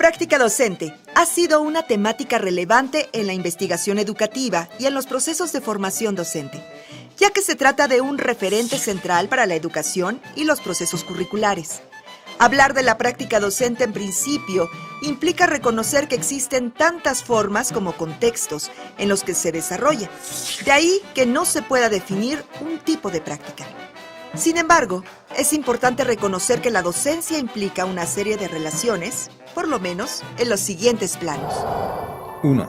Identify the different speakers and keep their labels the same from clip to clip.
Speaker 1: práctica docente ha sido una temática relevante en la investigación educativa y en los procesos de formación docente, ya que se trata de un referente central para la educación y los procesos curriculares. Hablar de la práctica docente en principio implica reconocer que existen tantas formas como contextos en los que se desarrolla. De ahí que no se pueda definir un tipo de práctica. Sin embargo, es importante reconocer que la docencia implica una serie de relaciones, por lo menos en los siguientes planos.
Speaker 2: 1.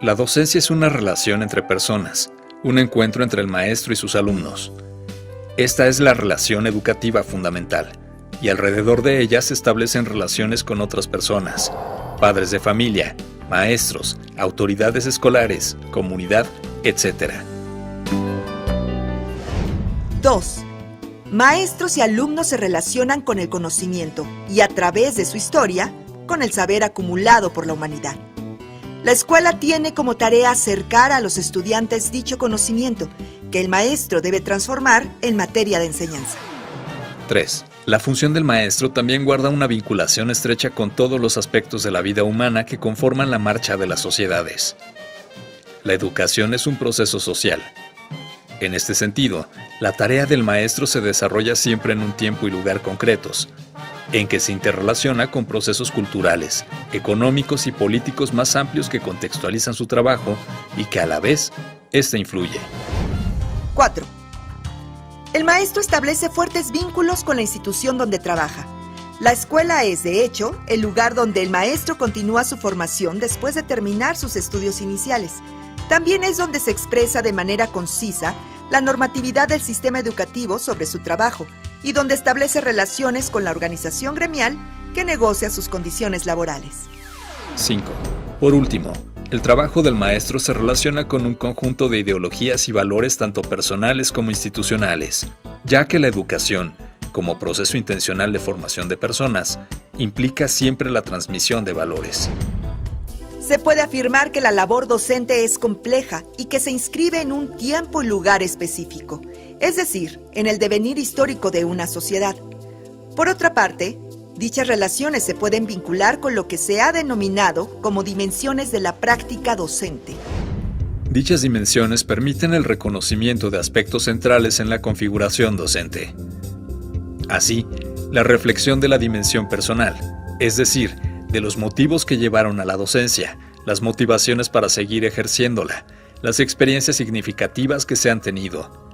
Speaker 2: La docencia es una relación entre personas, un encuentro entre el maestro y sus alumnos. Esta es la relación educativa fundamental, y alrededor de ella se establecen relaciones con otras personas, padres de familia, maestros, autoridades escolares, comunidad, etc.
Speaker 1: 2. Maestros y alumnos se relacionan con el conocimiento y a través de su historia, con el saber acumulado por la humanidad. La escuela tiene como tarea acercar a los estudiantes dicho conocimiento, que el maestro debe transformar en materia de enseñanza.
Speaker 2: 3. La función del maestro también guarda una vinculación estrecha con todos los aspectos de la vida humana que conforman la marcha de las sociedades. La educación es un proceso social. En este sentido, la tarea del maestro se desarrolla siempre en un tiempo y lugar concretos, en que se interrelaciona con procesos culturales, económicos y políticos más amplios que contextualizan su trabajo y que a la vez, éste influye.
Speaker 1: 4. El maestro establece fuertes vínculos con la institución donde trabaja. La escuela es, de hecho, el lugar donde el maestro continúa su formación después de terminar sus estudios iniciales. También es donde se expresa de manera concisa la normatividad del sistema educativo sobre su trabajo y donde establece relaciones con la organización gremial que negocia sus condiciones laborales.
Speaker 2: 5. Por último, el trabajo del maestro se relaciona con un conjunto de ideologías y valores tanto personales como institucionales, ya que la educación, como proceso intencional de formación de personas, implica siempre la transmisión de valores.
Speaker 1: Se puede afirmar que la labor docente es compleja y que se inscribe en un tiempo y lugar específico, es decir, en el devenir histórico de una sociedad. Por otra parte, dichas relaciones se pueden vincular con lo que se ha denominado como dimensiones de la práctica docente.
Speaker 2: Dichas dimensiones permiten el reconocimiento de aspectos centrales en la configuración docente. Así, la reflexión de la dimensión personal, es decir, de los motivos que llevaron a la docencia, las motivaciones para seguir ejerciéndola, las experiencias significativas que se han tenido,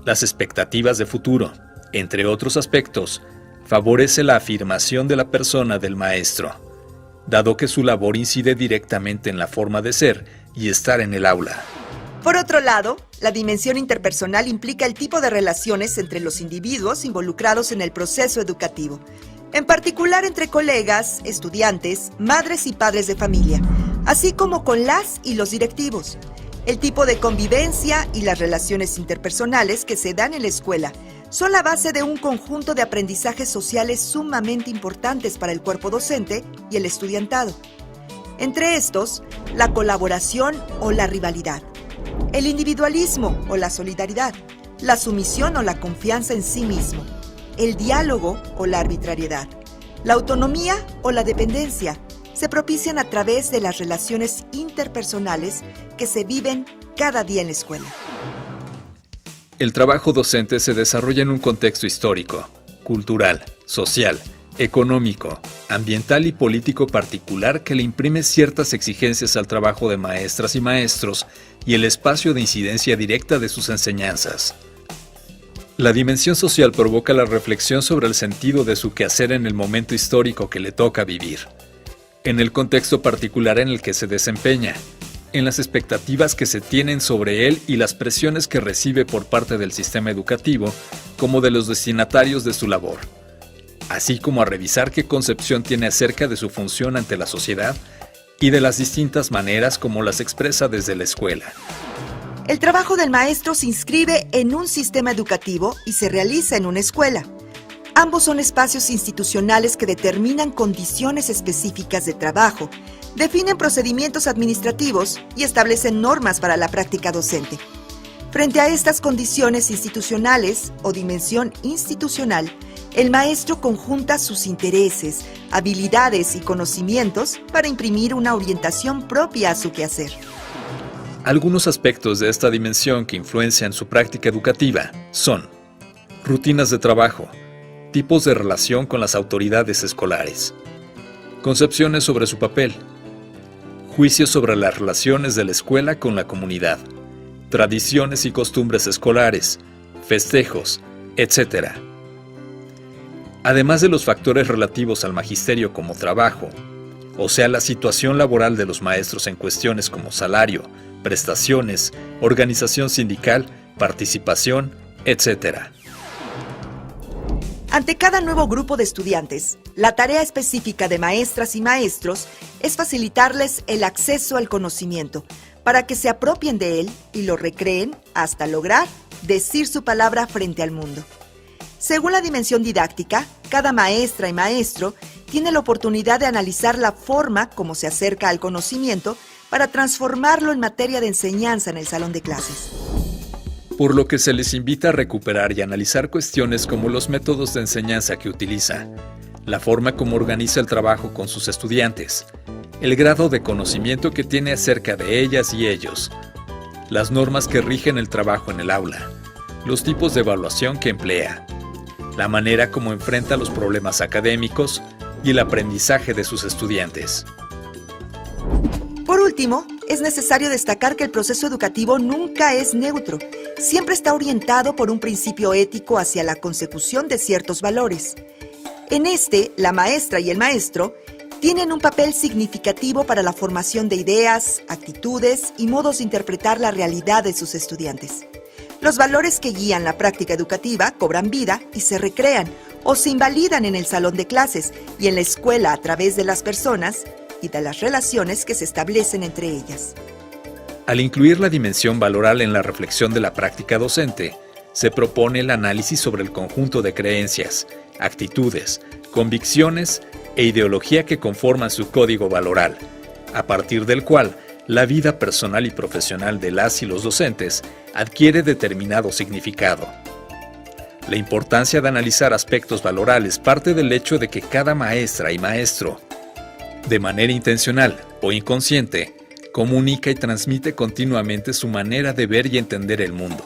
Speaker 2: las expectativas de futuro, entre otros aspectos, favorece la afirmación de la persona del maestro, dado que su labor incide directamente en la forma de ser y estar en el aula.
Speaker 1: Por otro lado, la dimensión interpersonal implica el tipo de relaciones entre los individuos involucrados en el proceso educativo, en particular entre colegas, estudiantes, madres y padres de familia, así como con las y los directivos. El tipo de convivencia y las relaciones interpersonales que se dan en la escuela son la base de un conjunto de aprendizajes sociales sumamente importantes para el cuerpo docente y el estudiantado. Entre estos, la colaboración o la rivalidad, el individualismo o la solidaridad, la sumisión o la confianza en sí mismo, el diálogo o la arbitrariedad, la autonomía o la dependencia, se propician a través de las relaciones interpersonales que se viven cada día en la escuela.
Speaker 2: El trabajo docente se desarrolla en un contexto histórico, cultural, social, económico, ambiental y político particular que le imprime ciertas exigencias al trabajo de maestras y maestros y el espacio de incidencia directa de sus enseñanzas. La dimensión social provoca la reflexión sobre el sentido de su quehacer en el momento histórico que le toca vivir, en el contexto particular en el que se desempeña, en las expectativas que se tienen sobre él y las presiones que recibe por parte del sistema educativo como de los destinatarios de su labor, así como a revisar qué concepción tiene acerca de su función ante la sociedad y de las distintas maneras como las expresa desde la escuela.
Speaker 1: El trabajo del maestro se inscribe en un sistema educativo y se realiza en una escuela. Ambos son espacios institucionales que determinan condiciones específicas de trabajo, definen procedimientos administrativos y establecen normas para la práctica docente. Frente a estas condiciones institucionales o dimensión institucional, el maestro conjunta sus intereses, habilidades y conocimientos para imprimir una orientación propia a su quehacer.
Speaker 2: Algunos aspectos de esta dimensión que influencian su práctica educativa son rutinas de trabajo, tipos de relación con las autoridades escolares, concepciones sobre su papel, juicios sobre las relaciones de la escuela con la comunidad, tradiciones y costumbres escolares, festejos, etc. Además de los factores relativos al magisterio como trabajo, o sea, la situación laboral de los maestros en cuestiones como salario, prestaciones, organización sindical, participación, etc.
Speaker 1: Ante cada nuevo grupo de estudiantes, la tarea específica de maestras y maestros es facilitarles el acceso al conocimiento para que se apropien de él y lo recreen hasta lograr decir su palabra frente al mundo. Según la dimensión didáctica, cada maestra y maestro tiene la oportunidad de analizar la forma como se acerca al conocimiento para transformarlo en materia de enseñanza en el salón de clases.
Speaker 2: Por lo que se les invita a recuperar y analizar cuestiones como los métodos de enseñanza que utiliza, la forma como organiza el trabajo con sus estudiantes, el grado de conocimiento que tiene acerca de ellas y ellos, las normas que rigen el trabajo en el aula, los tipos de evaluación que emplea, la manera como enfrenta los problemas académicos y el aprendizaje de sus estudiantes.
Speaker 1: Por último, es necesario destacar que el proceso educativo nunca es neutro. Siempre está orientado por un principio ético hacia la consecución de ciertos valores. En este, la maestra y el maestro tienen un papel significativo para la formación de ideas, actitudes y modos de interpretar la realidad de sus estudiantes. Los valores que guían la práctica educativa cobran vida y se recrean o se invalidan en el salón de clases y en la escuela a través de las personas y de las relaciones que se establecen entre ellas.
Speaker 2: Al incluir la dimensión valoral en la reflexión de la práctica docente, se propone el análisis sobre el conjunto de creencias, actitudes, convicciones e ideología que conforman su código valoral, a partir del cual la vida personal y profesional de las y los docentes adquiere determinado significado. La importancia de analizar aspectos valorales parte del hecho de que cada maestra y maestro, de manera intencional o inconsciente, comunica y transmite continuamente su manera de ver y entender el mundo,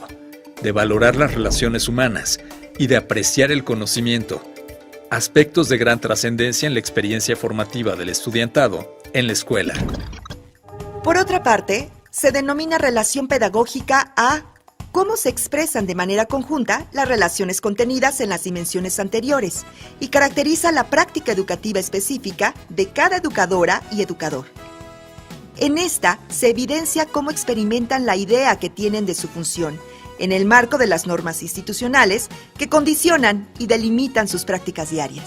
Speaker 2: de valorar las relaciones humanas y de apreciar el conocimiento, aspectos de gran trascendencia en la experiencia formativa del estudiantado en la escuela.
Speaker 1: Por otra parte, se denomina relación pedagógica a cómo se expresan de manera conjunta las relaciones contenidas en las dimensiones anteriores y caracteriza la práctica educativa específica de cada educadora y educador. En esta se evidencia cómo experimentan la idea que tienen de su función en el marco de las normas institucionales que condicionan y delimitan sus prácticas diarias.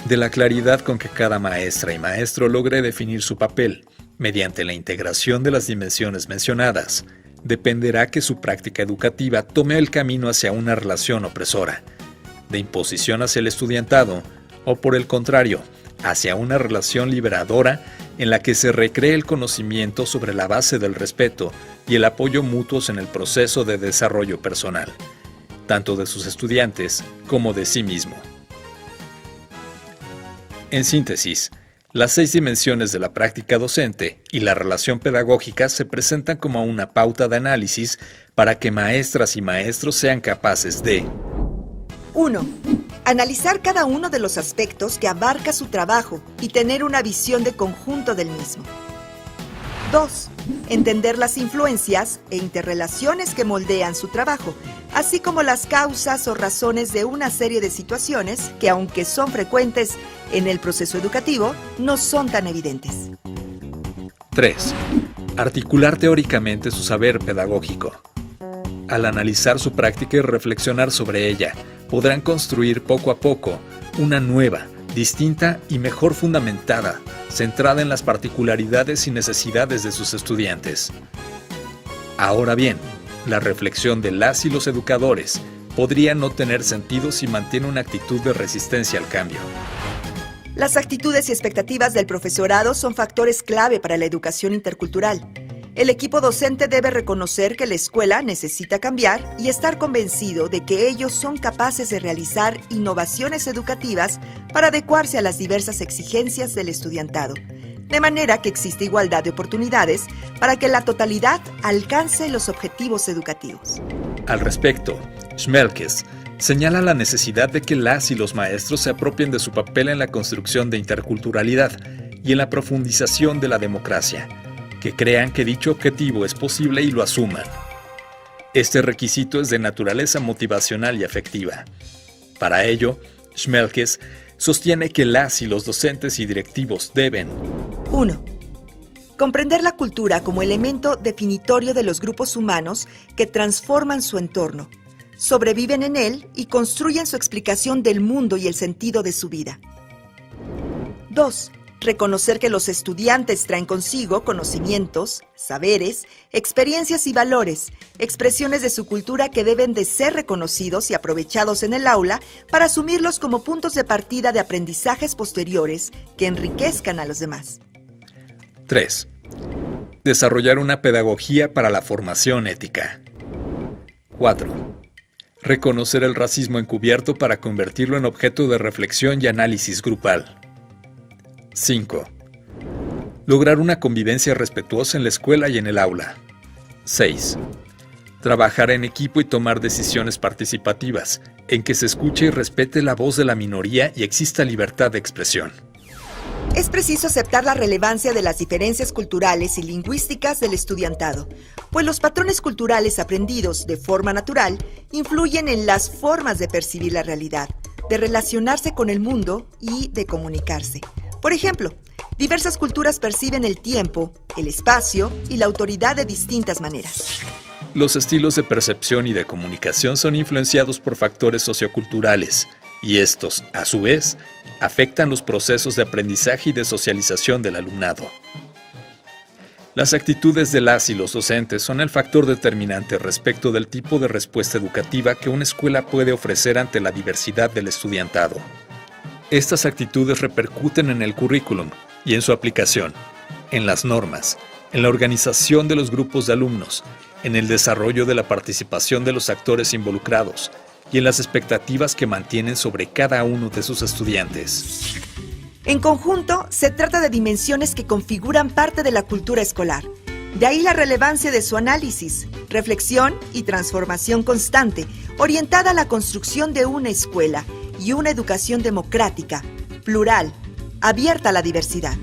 Speaker 2: De la claridad con que cada maestra y maestro logre definir su papel mediante la integración de las dimensiones mencionadas, dependerá que su práctica educativa tome el camino hacia una relación opresora, de imposición hacia el estudiantado, o por el contrario, hacia una relación liberadora en la que se recree el conocimiento sobre la base del respeto y el apoyo mutuos en el proceso de desarrollo personal, tanto de sus estudiantes como de sí mismo. En síntesis, las 6 dimensiones de la práctica docente y la relación pedagógica se presentan como una pauta de análisis para que maestras y maestros sean capaces de
Speaker 1: 1. Analizar cada uno de los aspectos que abarca su trabajo y tener una visión de conjunto del mismo. 2. Entender las influencias e interrelaciones que moldean su trabajo, así como las causas o razones de una serie de situaciones que, aunque son frecuentes en el proceso educativo, no son tan evidentes.
Speaker 2: 3. Articular teóricamente su saber pedagógico. Al analizar su práctica y reflexionar sobre ella, podrán construir poco a poco una nueva, distinta y mejor fundamentada, centrada en las particularidades y necesidades de sus estudiantes. Ahora bien, la reflexión de las y los educadores podría no tener sentido si mantiene una actitud de resistencia al cambio.
Speaker 1: Las actitudes y expectativas del profesorado son factores clave para la educación intercultural. El equipo docente debe reconocer que la escuela necesita cambiar y estar convencido de que ellos son capaces de realizar innovaciones educativas para adecuarse a las diversas exigencias del estudiantado, de manera que existe igualdad de oportunidades para que la totalidad alcance los objetivos educativos.
Speaker 2: Al respecto, Schmelkes señala la necesidad de que las y los maestros se apropien de su papel en la construcción de interculturalidad y en la profundización de la democracia, que crean que dicho objetivo es posible y lo asuman. Este requisito es de naturaleza motivacional y afectiva. Para ello, Schmelkes sostiene que las y los docentes y directivos deben
Speaker 1: 1. Comprender la cultura como elemento definitorio de los grupos humanos que transforman su entorno, sobreviven en él y construyen su explicación del mundo y el sentido de su vida. 2. Reconocer que los estudiantes traen consigo conocimientos, saberes, experiencias y valores, expresiones de su cultura que deben de ser reconocidos y aprovechados en el aula para asumirlos como puntos de partida de aprendizajes posteriores que enriquezcan a los demás.
Speaker 2: 3. Desarrollar una pedagogía para la formación ética. 4. Reconocer el racismo encubierto para convertirlo en objeto de reflexión y análisis grupal. 5. Lograr una convivencia respetuosa en la escuela y en el aula. 6. Trabajar en equipo y tomar decisiones participativas, en que se escuche y respete la voz de la minoría y exista libertad de expresión.
Speaker 1: Es preciso aceptar la relevancia de las diferencias culturales y lingüísticas del estudiantado, pues los patrones culturales aprendidos de forma natural influyen en las formas de percibir la realidad, de relacionarse con el mundo y de comunicarse. Por ejemplo, diversas culturas perciben el tiempo, el espacio y la autoridad de distintas maneras.
Speaker 2: Los estilos de percepción y de comunicación son influenciados por factores socioculturales, y estos, a su vez, afectan los procesos de aprendizaje y de socialización del alumnado. Las actitudes de las y los docentes son el factor determinante respecto del tipo de respuesta educativa que una escuela puede ofrecer ante la diversidad del estudiantado. Estas actitudes repercuten en el currículum y en su aplicación, en las normas, en la organización de los grupos de alumnos, en el desarrollo de la participación de los actores involucrados y en las expectativas que mantienen sobre cada uno de sus estudiantes.
Speaker 1: En conjunto, se trata de dimensiones que configuran parte de la cultura escolar. De ahí la relevancia de su análisis, reflexión y transformación constante, orientada a la construcción de una escuela y una educación democrática, plural, abierta a la diversidad.